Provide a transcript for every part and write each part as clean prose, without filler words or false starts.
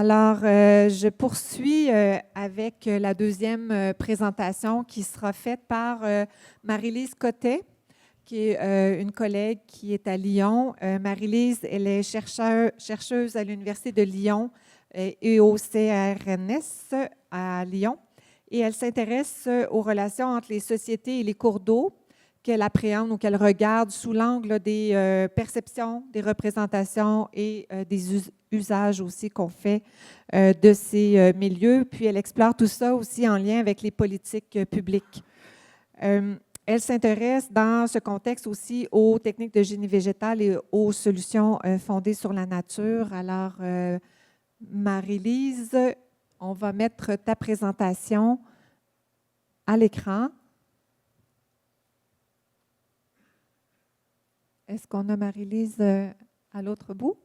Alors, je poursuis avec la deuxième présentation qui sera faite par Marie-Lise Cottet, qui est une collègue qui est à Lyon. Marie-Lise, elle est chercheuse à l'Université de Lyon et au CRNS à Lyon. Et elle s'intéresse aux relations entre les sociétés et les cours d'eau qu'elle appréhende ou qu'elle regarde sous l'angle des perceptions, des représentations et des usages aussi qu'on fait de ces milieux. Puis elle explore tout ça aussi en lien avec les politiques publiques. Elle s'intéresse dans ce contexte aussi aux techniques de génie végétal et aux solutions fondées sur la nature. Alors, Marie-Lise, on va mettre ta présentation à l'écran. Est-ce qu'on a Marie-Lise à l'autre bout?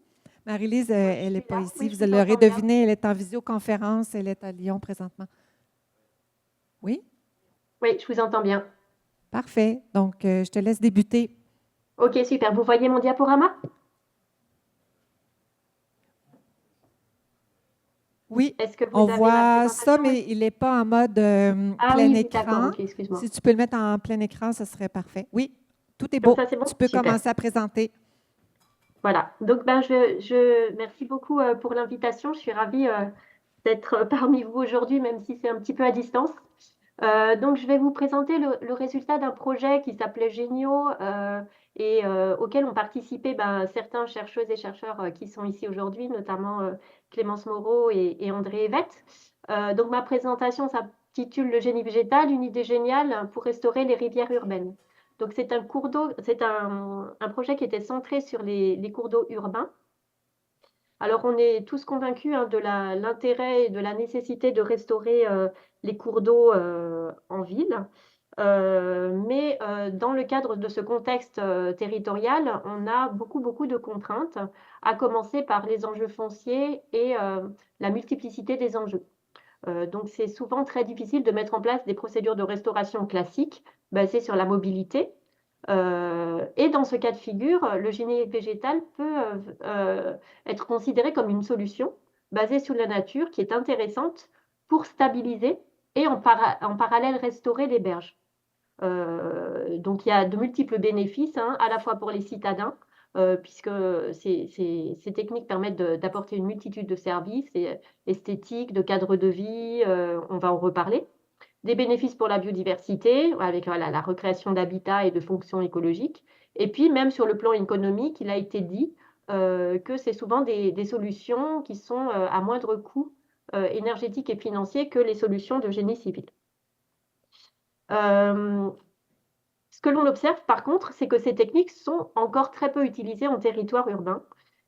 Marie-Lise, elle n'est pas ici. Vous l'aurez deviné, elle est en visioconférence. Elle est à Lyon présentement. Oui? Oui, je vous entends bien. Parfait. Donc, je te laisse débuter. OK, super. Vous voyez mon diaporama? Oui, Est-ce que vous on avez ma voit ça, présentation? mais il n'est pas en mode Ah plein oui, d'accord. écran. OK, excuse-moi. Si tu peux le mettre en plein écran, ce serait parfait. Oui, tout est Comme beau. ça, c'est bon? Tu peux Super. commencer à présenter. Voilà. Donc, merci beaucoup pour l'invitation. Je suis ravie d'être parmi vous aujourd'hui, même si c'est un petit peu à distance. Donc, je vais vous présenter le résultat d'un projet qui s'appelait Génio et auquel ont participé certains chercheuses et chercheurs qui sont ici aujourd'hui, notamment Clémence Moreau et André Evette. Donc, ma présentation s'intitule Le génie végétal, une idée géniale pour restaurer les rivières urbaines. Donc, c'est un cours d'eau, c'est un projet qui était centré sur les cours d'eau urbains. Alors, on est tous convaincus de l'intérêt et de la nécessité de restaurer les cours d'eau en ville. Mais dans le cadre de ce contexte territorial, on a beaucoup de contraintes, à commencer par les enjeux fonciers et la multiplicité des enjeux. Donc, c'est souvent très difficile de mettre en place des procédures de restauration classiques basées sur la mobilité. Et dans ce cas de figure, le génie végétal peut être considéré comme une solution basée sur la nature qui est intéressante pour stabiliser et en parallèle restaurer les berges. Donc il y a de multiples bénéfices, à la fois pour les citadins, puisque ces techniques permettent d'apporter une multitude de services esthétiques, de cadres de vie, on va en reparler. Des bénéfices pour la biodiversité, avec la recréation d'habitats et de fonctions écologiques. Et puis même sur le plan économique, il a été dit que c'est souvent des solutions qui sont à moindre coût énergétique et financier que les solutions de génie civil. Ce que l'on observe par contre, c'est que ces techniques sont encore très peu utilisées en territoire urbain.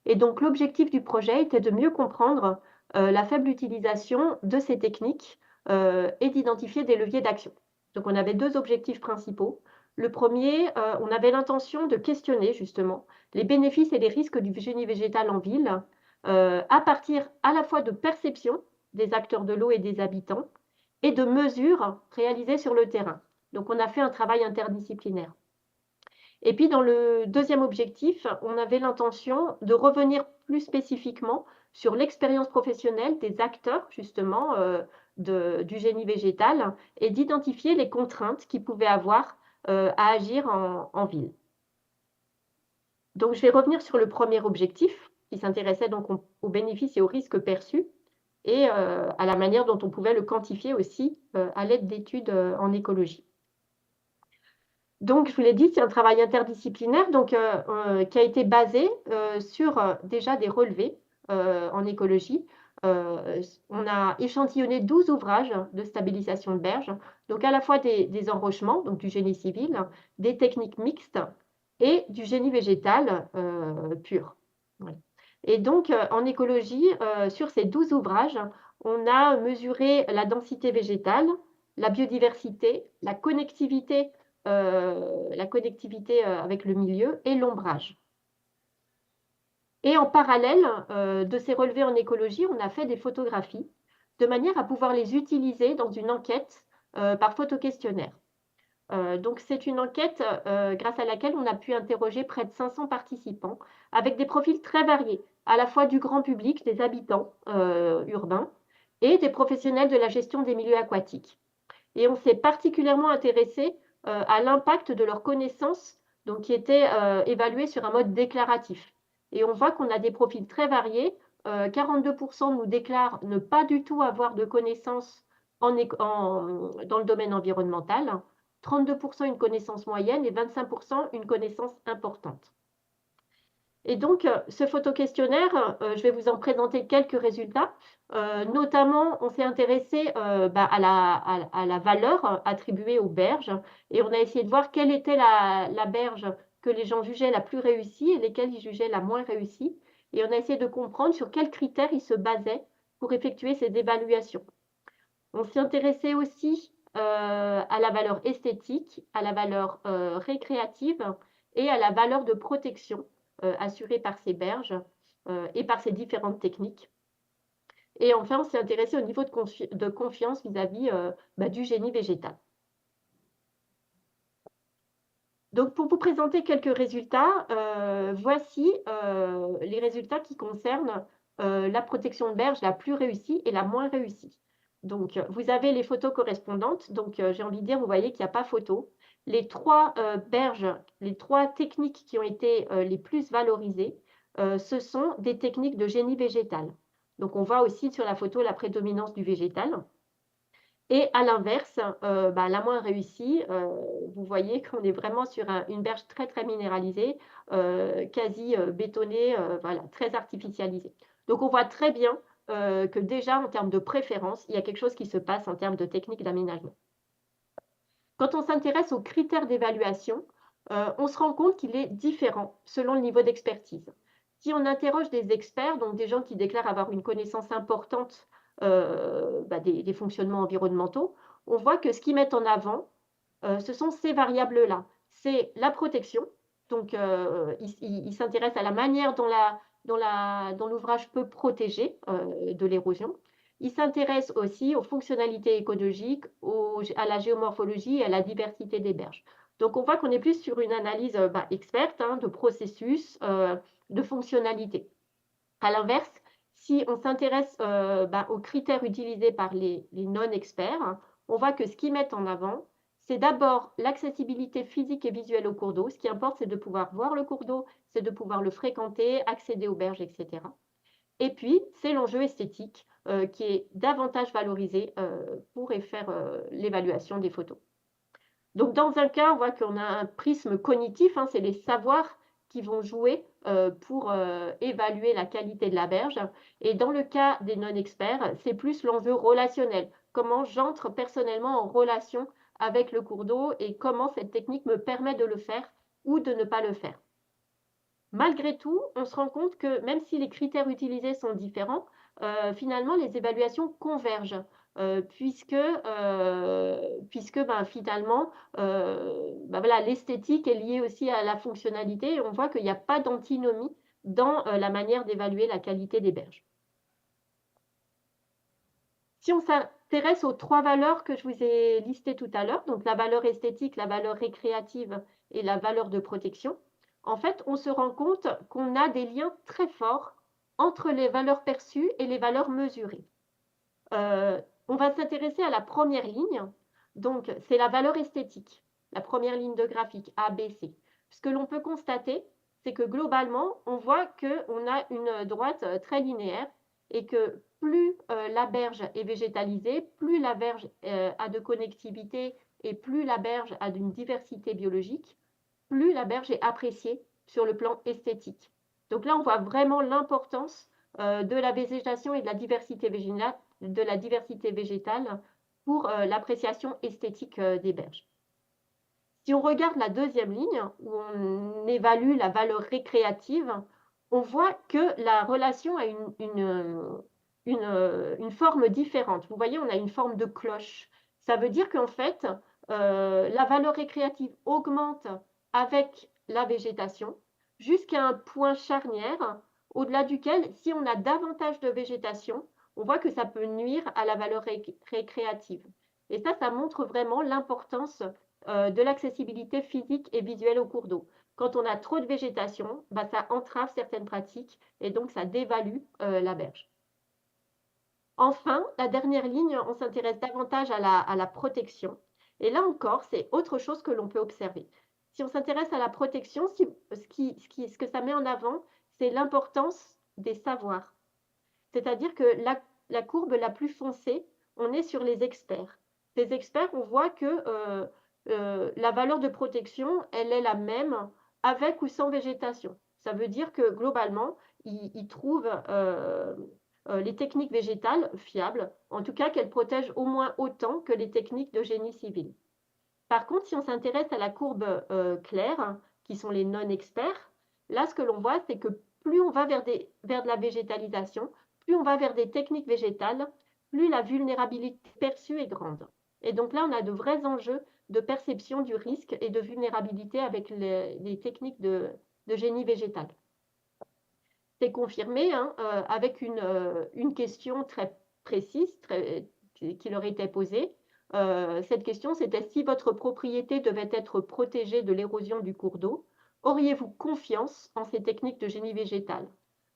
Et donc l'objectif du projet était de mieux comprendre la faible utilisation de ces techniques et d'identifier des leviers d'action. Donc on avait deux objectifs principaux. Le premier, on avait l'intention de questionner justement les bénéfices et les risques du génie végétal en ville à partir à la fois de perceptions des acteurs de l'eau et des habitants et de mesures réalisées sur le terrain. Donc, on a fait un travail interdisciplinaire. Et puis, dans le deuxième objectif, on avait l'intention de revenir plus spécifiquement sur l'expérience professionnelle des acteurs, justement, du génie végétal et d'identifier les contraintes qu'ils pouvaient avoir à agir en ville. Donc, je vais revenir sur le premier objectif qui s'intéressait donc aux bénéfices et aux risques perçus et à la manière dont on pouvait le quantifier aussi à l'aide d'études en écologie. Donc, je vous l'ai dit, c'est un travail interdisciplinaire donc, qui a été basé sur déjà des relevés en écologie. On a échantillonné 12 ouvrages de stabilisation de berges, donc à la fois des enrochements, donc du génie civil, des techniques mixtes et du génie végétal pur. Voilà. Et donc, en écologie, sur ces 12 ouvrages, on a mesuré la densité végétale, la biodiversité, la connectivité avec le milieu et l'ombrage. Et en parallèle de ces relevés en écologie, on a fait des photographies de manière à pouvoir les utiliser dans une enquête par photoquestionnaire. Donc c'est une enquête, grâce à laquelle on a pu interroger près de 500 participants avec des profils très variés, à la fois du grand public, des habitants, urbains et des professionnels de la gestion des milieux aquatiques. Et on s'est particulièrement intéressé, à l'impact de leurs connaissances, donc qui étaient, évaluées sur un mode déclaratif. Et on voit qu'on a des profils très variés. 42 nous déclarent ne pas du tout avoir de connaissances dans le domaine environnemental, 32 une connaissance moyenne et 25 une connaissance importante. Et donc, ce photoquestionnaire, je vais vous en présenter quelques résultats. Notamment, on s'est intéressé à la valeur attribuée aux berges et on a essayé de voir quelle était la berge que les gens jugeaient la plus réussie et lesquelles ils jugeaient la moins réussie. Et on a essayé de comprendre sur quels critères ils se basaient pour effectuer ces évaluations. On s'est intéressé aussi à la valeur esthétique, à la valeur récréative et à la valeur de protection assurée par ces berges et par ces différentes techniques. Et enfin, on s'est intéressé au niveau de confiance vis-à-vis du génie végétal. Donc, pour vous présenter quelques résultats, voici les résultats qui concernent la protection de berge la plus réussie et la moins réussie. Donc, vous avez les photos correspondantes. Donc, j'ai envie de dire, vous voyez qu'il n'y a pas photo. Les trois berges, les trois techniques qui ont été les plus valorisées, ce sont des techniques de génie végétal. Donc, on voit aussi sur la photo la prédominance du végétal. Et à l'inverse, la moins réussie, vous voyez qu'on est vraiment sur une berge très, très minéralisée, quasi bétonnée, voilà, très artificialisée. Donc on voit très bien que déjà, en termes de préférence, il y a quelque chose qui se passe en termes de technique d'aménagement. Quand on s'intéresse aux critères d'évaluation, on se rend compte qu'il est différent selon le niveau d'expertise. Si on interroge des experts, donc des gens qui déclarent avoir une connaissance importante des fonctionnements environnementaux, on voit que ce qu'ils mettent en avant, ce sont ces variables-là. C'est la protection, donc ils s'intéressent à la manière dont l'ouvrage peut protéger de l'érosion. Ils s'intéressent aussi aux fonctionnalités écologiques, à la géomorphologie et à la diversité des berges. Donc on voit qu'on est plus sur une analyse experte de processus, de fonctionnalité. À l'inverse, si on s'intéresse aux critères utilisés par les non-experts, on voit que ce qu'ils mettent en avant, c'est d'abord l'accessibilité physique et visuelle au cours d'eau. Ce qui importe, c'est de pouvoir voir le cours d'eau, c'est de pouvoir le fréquenter, accéder aux berges, etc. Et puis, c'est l'enjeu esthétique qui est davantage valorisé pour faire l'évaluation des photos. Donc, dans un cas, on voit qu'on a un prisme cognitif, c'est les savoirs qui vont jouer pour évaluer la qualité de la berge. Et dans le cas des non-experts, c'est plus l'enjeu relationnel. Comment j'entre personnellement en relation avec le cours d'eau et comment cette technique me permet de le faire ou de ne pas le faire. Malgré tout, on se rend compte que même si les critères utilisés sont différents, finalement, les évaluations convergent, puisque finalement, voilà, l'esthétique est liée aussi à la fonctionnalité et on voit qu'il n'y a pas d'antinomie dans la manière d'évaluer la qualité des berges. Si on s'intéresse aux trois valeurs que je vous ai listées tout à l'heure, donc la valeur esthétique, la valeur récréative et la valeur de protection, en fait, on se rend compte qu'on a des liens très forts entre les valeurs perçues et les valeurs mesurées. On va s'intéresser à la première ligne, donc c'est la valeur esthétique, la première ligne de graphique A, B, C. Ce que l'on peut constater, c'est que globalement, on voit qu'on a une droite très linéaire et que plus la berge est végétalisée, plus la berge a de connectivité et plus la berge a d'une diversité biologique, plus la berge est appréciée sur le plan esthétique. Donc là, on voit vraiment l'importance de la végétation et de la diversité végétale pour l'appréciation esthétique des berges. Si on regarde la deuxième ligne, où on évalue la valeur récréative, on voit que la relation a une forme différente. Vous voyez, on a une forme de cloche. Ça veut dire qu'en fait, la valeur récréative augmente avec la végétation jusqu'à un point charnière au-delà duquel, si on a davantage de végétation, on voit que ça peut nuire à la valeur récréative. Et ça montre vraiment l'importance de l'accessibilité physique et visuelle au cours d'eau. Quand on a trop de végétation, bah, ça entrave certaines pratiques et donc ça dévalue la berge. Enfin, la dernière ligne, on s'intéresse davantage à la protection. Et là encore, c'est autre chose que l'on peut observer. Si on s'intéresse à la protection, ce que ça met en avant, c'est l'importance des savoirs. C'est-à-dire que la courbe la plus foncée, on est sur les experts. Les experts, on voit que la valeur de protection, elle est la même avec ou sans végétation. Ça veut dire que globalement, ils trouvent les techniques végétales fiables, en tout cas qu'elles protègent au moins autant que les techniques de génie civil. Par contre, si on s'intéresse à la courbe claire, qui sont les non-experts, là, ce que l'on voit, c'est que plus on va vers de la végétalisation, plus on va vers des techniques végétales, plus la vulnérabilité perçue est grande. Et donc là, on a de vrais enjeux de perception du risque et de vulnérabilité avec les techniques de génie végétal. C'est confirmé hein, avec une question très précise qui leur était posée. Cette question, c'était si votre propriété devait être protégée de l'érosion du cours d'eau, auriez-vous confiance en ces techniques de génie végétal?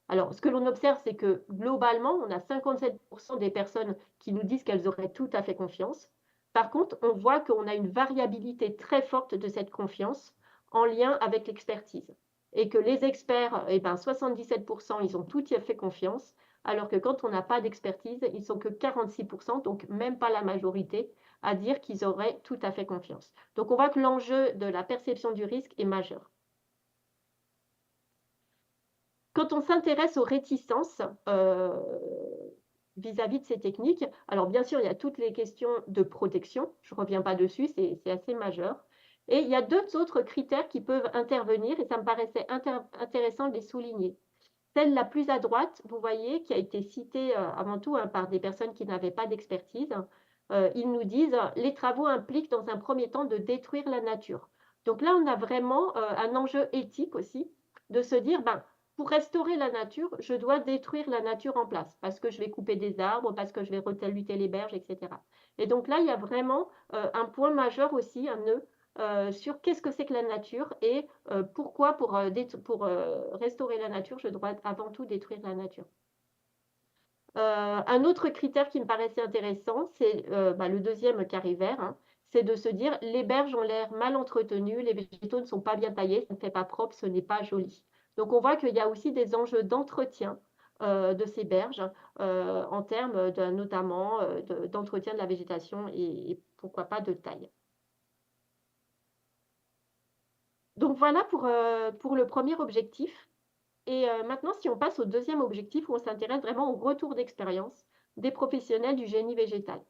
Alors, ce que l'on observe, c'est que globalement, on a 57% des personnes qui nous disent qu'elles auraient tout à fait confiance. Par contre, on voit qu'on a une variabilité très forte de cette confiance en lien avec l'expertise. Et que les experts, eh ben, 77%, ils ont tout à fait confiance, alors que quand on n'a pas d'expertise, ils sont que 46%, donc même pas la majorité, à dire qu'ils auraient tout à fait confiance. Donc on voit que l'enjeu de la perception du risque est majeur. Quand on s'intéresse aux réticences vis-à-vis de ces techniques, alors bien sûr, il y a toutes les questions de protection, je ne reviens pas dessus, c'est assez majeur. Et il y a deux autres critères qui peuvent intervenir et ça me paraissait intéressant de les souligner. Celle la plus à droite, vous voyez, qui a été citée avant tout hein, par des personnes qui n'avaient pas d'expertise, ils nous disent les travaux impliquent dans un premier temps de détruire la nature. Donc là, on a vraiment un enjeu éthique aussi de se dire, ben, pour restaurer la nature, je dois détruire la nature en place parce que je vais couper des arbres, parce que je vais retalluter les berges, etc. Et donc là, il y a vraiment un point majeur aussi, un nœud sur qu'est-ce que c'est que la nature et pourquoi pour restaurer la nature, je dois avant tout détruire la nature. Un autre critère qui me paraissait intéressant, c'est le deuxième carré vert, hein, c'est de se dire les berges ont l'air mal entretenues, les végétaux ne sont pas bien taillés, ça ne fait pas propre, ce n'est pas joli. Donc on voit qu'il y a aussi des enjeux d'entretien de ces berges en termes notamment d'entretien de la végétation et pourquoi pas de taille. Donc voilà pour le premier objectif. Et maintenant, si on passe au deuxième objectif, où on s'intéresse vraiment au retour d'expérience des professionnels du génie végétal.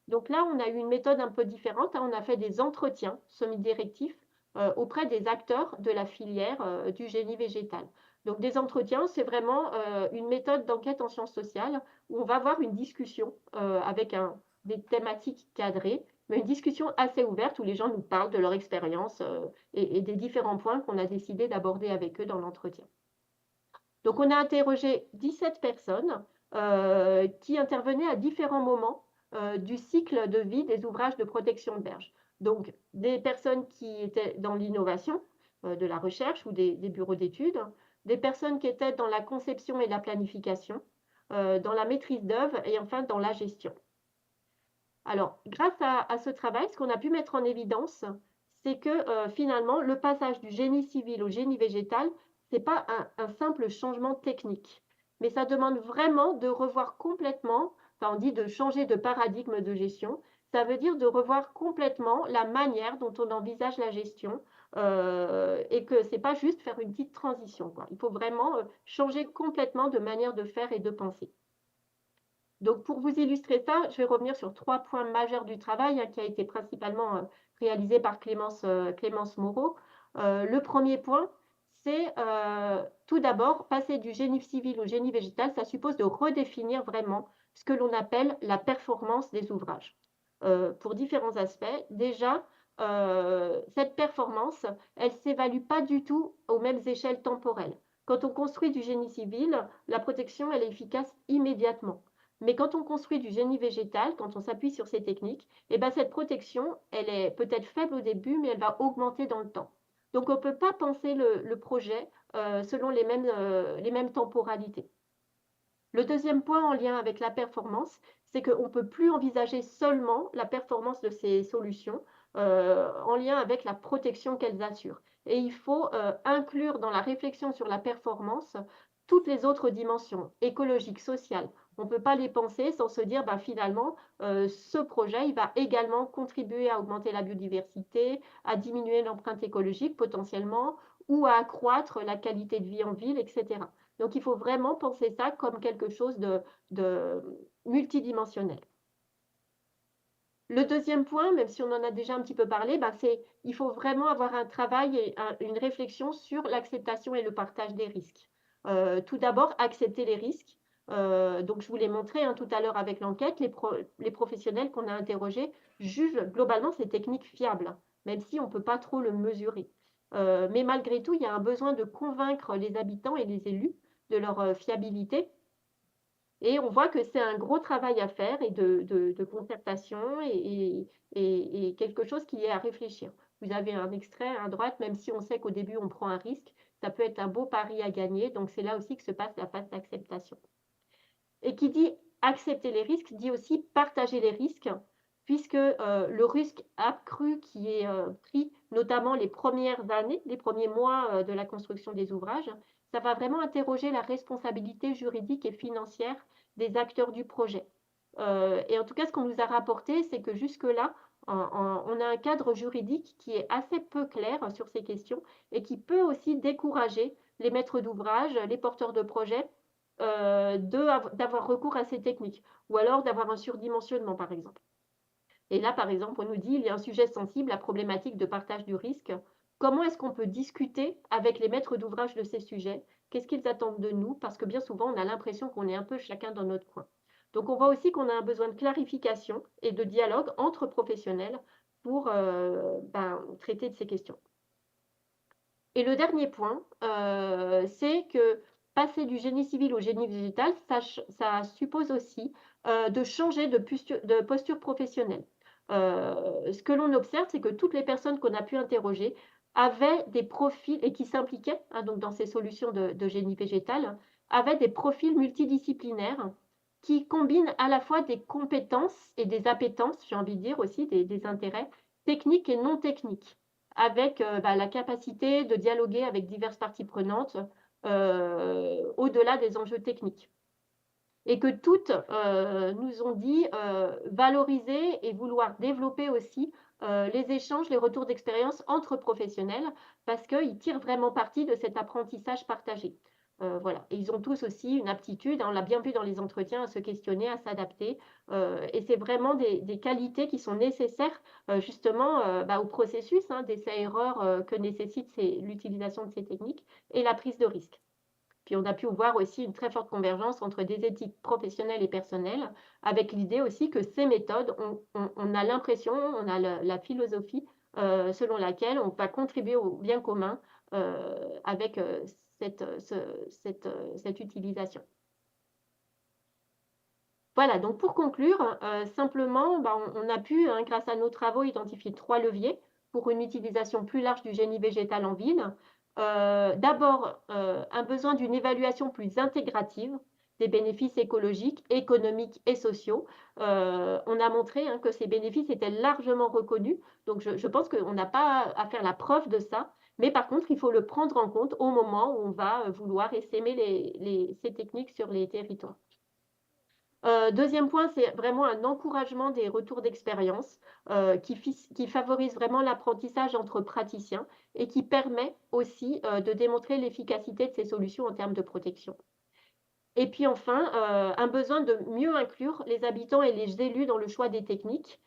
Donc là, on a eu une méthode un peu différente. Hein. On a fait des entretiens semi-directifs auprès des acteurs de la filière du génie végétal. Donc des entretiens, c'est vraiment une méthode d'enquête en sciences sociales où on va avoir une discussion avec des thématiques cadrées, mais une discussion assez ouverte où les gens nous parlent de leur expérience et des différents points qu'on a décidé d'aborder avec eux dans l'entretien. Donc, on a interrogé 17 personnes qui intervenaient à différents moments du cycle de vie des ouvrages de protection de berge. Donc, des personnes qui étaient dans l'innovation, de la recherche ou des bureaux d'études, des personnes qui étaient dans la conception et la planification, dans la maîtrise d'œuvre et enfin dans la gestion. Alors, grâce à ce travail, ce qu'on a pu mettre en évidence, c'est que finalement, le passage du génie civil au génie végétal, ce n'est pas un simple changement technique, mais ça demande vraiment de revoir complètement, enfin on dit de changer de paradigme de gestion, ça veut dire de revoir complètement la manière dont on envisage la gestion et que ce n'est pas juste faire une petite transition, quoi. Il faut vraiment changer complètement de manière de faire et de penser. Donc, pour vous illustrer ça, je vais revenir sur 3 points majeurs du travail hein, qui a été principalement réalisé par Clémence Moreau. Le premier point, c'est tout d'abord, passer du génie civil au génie végétal, ça suppose de redéfinir vraiment ce que l'on appelle la performance des ouvrages. Pour différents aspects, déjà, cette performance, elle ne s'évalue pas du tout aux mêmes échelles temporelles. Quand on construit du génie civil, la protection, elle est efficace immédiatement. Mais quand on construit du génie végétal, quand on s'appuie sur ces techniques, eh ben, cette protection, elle est peut-être faible au début, mais elle va augmenter dans le temps. Donc, on ne peut pas penser le projet selon les mêmes temporalités. Le deuxième point en lien avec la performance, c'est qu'on ne peut plus envisager seulement la performance de ces solutions en lien avec la protection qu'elles assurent. Et il faut inclure dans la réflexion sur la performance toutes les autres dimensions, écologiques, sociales. On ne peut pas les penser sans se dire, ben, finalement, ce projet, il va également contribuer à augmenter la biodiversité, à diminuer l'empreinte écologique potentiellement, ou à accroître la qualité de vie en ville, etc. Donc, il faut vraiment penser ça comme quelque chose de multidimensionnel. Le deuxième point, même si on en a déjà un petit peu parlé, ben c'est il faut vraiment avoir un travail et une réflexion sur l'acceptation et le partage des risques. Tout d'abord, accepter les risques. Donc, je vous l'ai montré hein, tout à l'heure avec l'enquête, les professionnels qu'on a interrogés jugent globalement ces techniques fiables, même si on ne peut pas trop le mesurer. Mais malgré tout, il y a un besoin de convaincre les habitants et les élus de leur fiabilité. Et on voit que c'est un gros travail à faire et de concertation et quelque chose qui est à réfléchir. Vous avez un extrait à droite, même si on sait qu'au début on prend un risque, ça peut être un beau pari à gagner. Donc c'est là aussi que se passe la phase d'acceptation. Et qui dit accepter les risques dit aussi partager les risques, puisque le risque accru qui est pris, notamment les premières années, les premiers mois de la construction des ouvrages, ça va vraiment interroger la responsabilité juridique et financière des acteurs du projet. Et en tout cas, ce qu'on nous a rapporté, c'est que jusque-là, on a un cadre juridique qui est assez peu clair sur ces questions et qui peut aussi décourager les maîtres d'ouvrage, les porteurs de projets, d'avoir recours à ces techniques, ou alors d'avoir un surdimensionnement, par exemple. Et là, par exemple, on nous dit, il y a un sujet sensible, la problématique de partage du risque. Comment est-ce qu'on peut discuter avec les maîtres d'ouvrage de ces sujets? Qu'est-ce qu'ils attendent de nous? Parce que bien souvent, on a l'impression qu'on est un peu chacun dans notre coin. Donc, on voit aussi qu'on a un besoin de clarification et de dialogue entre professionnels pour traiter de ces questions. Et le dernier point, c'est que passer du génie civil au génie végétal, ça suppose aussi de changer de posture professionnelle. Ce que l'on observe, c'est que toutes les personnes qu'on a pu interroger avaient des profils, et qui s'impliquaient hein, donc dans ces solutions de génie végétal, avaient des profils multidisciplinaires qui combinent à la fois des compétences et des appétences, j'ai envie de dire aussi, des intérêts techniques et non techniques avec la capacité de dialoguer avec diverses parties prenantes au-delà des enjeux techniques. Et que toutes nous ont dit valoriser et vouloir développer aussi les échanges, les retours d'expérience entre professionnels parce qu'ils tirent vraiment parti de cet apprentissage partagé. Voilà. Et ils ont tous aussi une aptitude, hein, on l'a bien vu dans les entretiens, à se questionner, à s'adapter. Et c'est vraiment des qualités qui sont nécessaires justement au processus hein, d'essai-erreur que nécessite l'utilisation de ces techniques et la prise de risque. Puis on a pu voir aussi une très forte convergence entre des éthiques professionnelles et personnelles, avec l'idée aussi que ces méthodes, on a l'impression, on a la philosophie selon laquelle on va contribuer au bien commun avec cette utilisation. Voilà, donc pour conclure, simplement, on a pu, hein, grâce à nos travaux, identifier 3 leviers pour une utilisation plus large du génie végétal en ville. D'abord, un besoin d'une évaluation plus intégrative des bénéfices écologiques, économiques et sociaux. On a montré hein, que ces bénéfices étaient largement reconnus, donc je pense qu'on n'a pas à faire la preuve de ça, mais par contre, il faut le prendre en compte au moment où on va vouloir essaimer ces techniques sur les territoires. Deuxième point, c'est vraiment un encouragement des retours d'expérience qui favorise vraiment l'apprentissage entre praticiens et qui permet aussi de démontrer l'efficacité de ces solutions en termes de protection. Et puis enfin, un besoin de mieux inclure les habitants et les élus dans le choix des techniques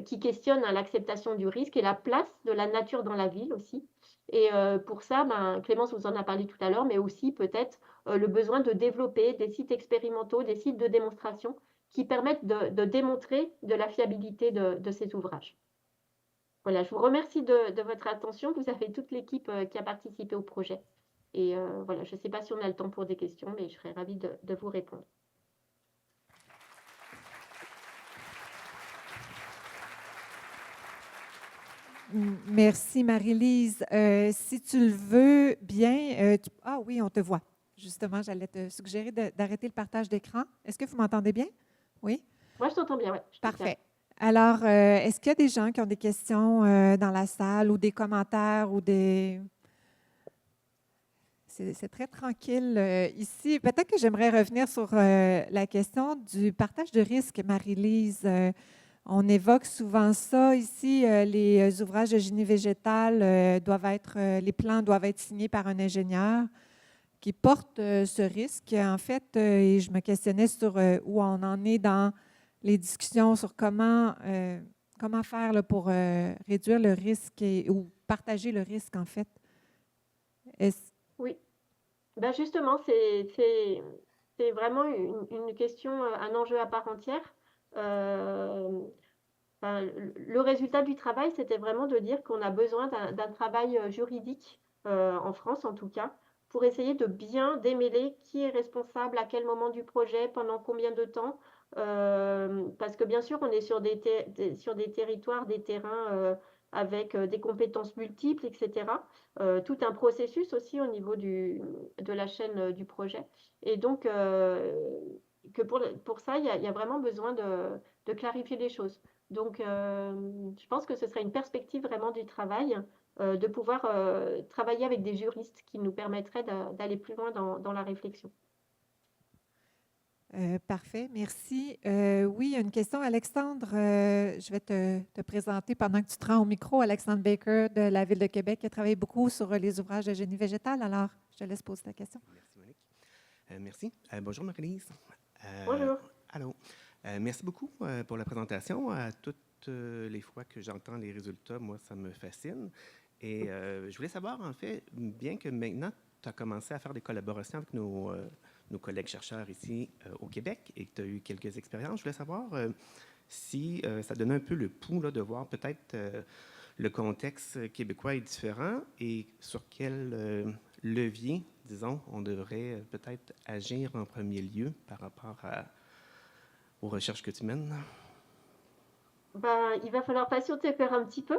qui questionnent hein, l'acceptation du risque et la place de la nature dans la ville aussi. Et pour ça, Clémence vous en a parlé tout à l'heure, mais aussi peut-être le besoin de développer des sites expérimentaux, des sites de démonstration qui permettent de démontrer de la fiabilité de ces ouvrages. Voilà, je vous remercie de votre attention. Vous avez toute l'équipe qui a participé au projet. Et voilà, je ne sais pas si on a le temps pour des questions, mais je serais ravie de vous répondre. Merci, Marie-Lise. Si tu le veux bien, ah oui, on te voit. Justement, j'allais te suggérer d'arrêter le partage d'écran. Est-ce que vous m'entendez bien? Oui? Moi, je t'entends bien, ouais. Je t'observe. Parfait. Alors, est-ce qu'il y a des gens qui ont des questions dans la salle ou des commentaires ou des... C'est très tranquille ici. Peut-être que j'aimerais revenir sur la question du partage de risque, Marie-Lise. On évoque souvent ça ici. Les ouvrages de génie végétal les plans doivent être signés par un ingénieur qui porte ce risque. En fait, et je me questionnais sur où on en est dans les discussions sur comment faire là, pour réduire le risque ou partager le risque, en fait. Est-ce- Oui. Ben justement, c'est vraiment une question, un enjeu à part entière. Euh, ben, le résultat du travail, c'était vraiment de dire qu'on a besoin d'un travail juridique, en France en tout cas, pour essayer de bien démêler qui est responsable à quel moment du projet, pendant combien de temps. Parce que bien sûr, on est sur sur des territoires, des terrains avec des compétences multiples, etc. Tout un processus aussi au niveau de la chaîne du projet. Et donc, que pour ça, il y a vraiment besoin de clarifier les choses. Donc, je pense que ce serait une perspective vraiment du travail, de pouvoir travailler avec des juristes qui nous permettraient d'aller plus loin dans la réflexion. Parfait, merci. Oui, une question, Alexandre. Je vais te présenter pendant que tu te rends au micro. Alexandre Baker de la Ville de Québec qui a travaillé beaucoup sur les ouvrages de génie végétal. Alors, je te laisse poser ta question. Merci, Monique. Merci. Bonjour, Marie-Lise. Bonjour. Allô. Merci beaucoup pour la présentation. Toutes les fois que j'entends les résultats, moi, ça me fascine. Et je voulais savoir, en fait, bien que maintenant, tu as commencé à faire des collaborations avec nos collègues chercheurs ici au Québec et que tu as eu quelques expériences, je voulais savoir si ça donnait un peu le pouls là, de voir peut-être le contexte québécois est différent et sur quel levier, disons, on devrait peut-être agir en premier lieu par rapport aux recherches que tu mènes. Ben, il va falloir patienter encore un petit peu,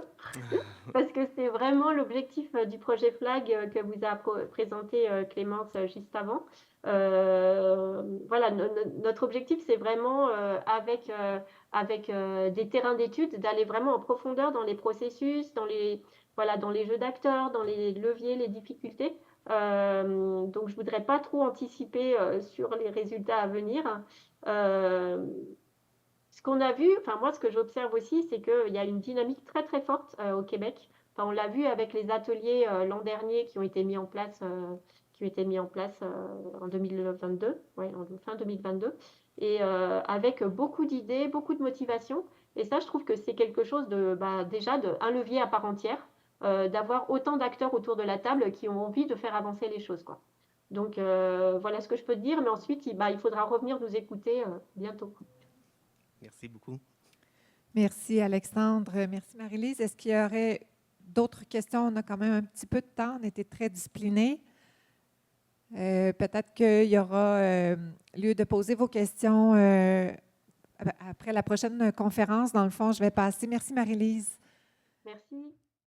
parce que c'est vraiment l'objectif du projet FLAG que vous a présenté Clémence juste avant. Voilà, notre objectif, c'est vraiment avec des terrains d'études, d'aller vraiment en profondeur dans les processus, voilà, dans les jeux d'acteurs, dans les leviers, les difficultés. Donc, je voudrais pas trop anticiper sur les résultats à venir. Euh, Ce qu'on a vu, enfin moi ce que j'observe aussi, c'est qu'il y a une dynamique très très forte au Québec. Enfin, on l'a vu avec les ateliers l'an dernier qui ont été mis en place, en 2022, ouais, en fin 2022, et avec beaucoup d'idées, beaucoup de motivation. Et ça, je trouve que c'est quelque chose déjà un levier à part entière, d'avoir autant d'acteurs autour de la table qui ont envie de faire avancer les choses, quoi. Donc voilà ce que je peux te dire, mais ensuite il faudra revenir nous écouter bientôt. Merci beaucoup. Merci, Alexandre. Merci, Marie-Lise. Est-ce qu'il y aurait d'autres questions? On a quand même un petit peu de temps. On était très disciplinés. Peut-être qu'il y aura lieu de poser vos questions après la prochaine conférence. Dans le fond, je vais passer. Merci, Marie-Lise. Merci.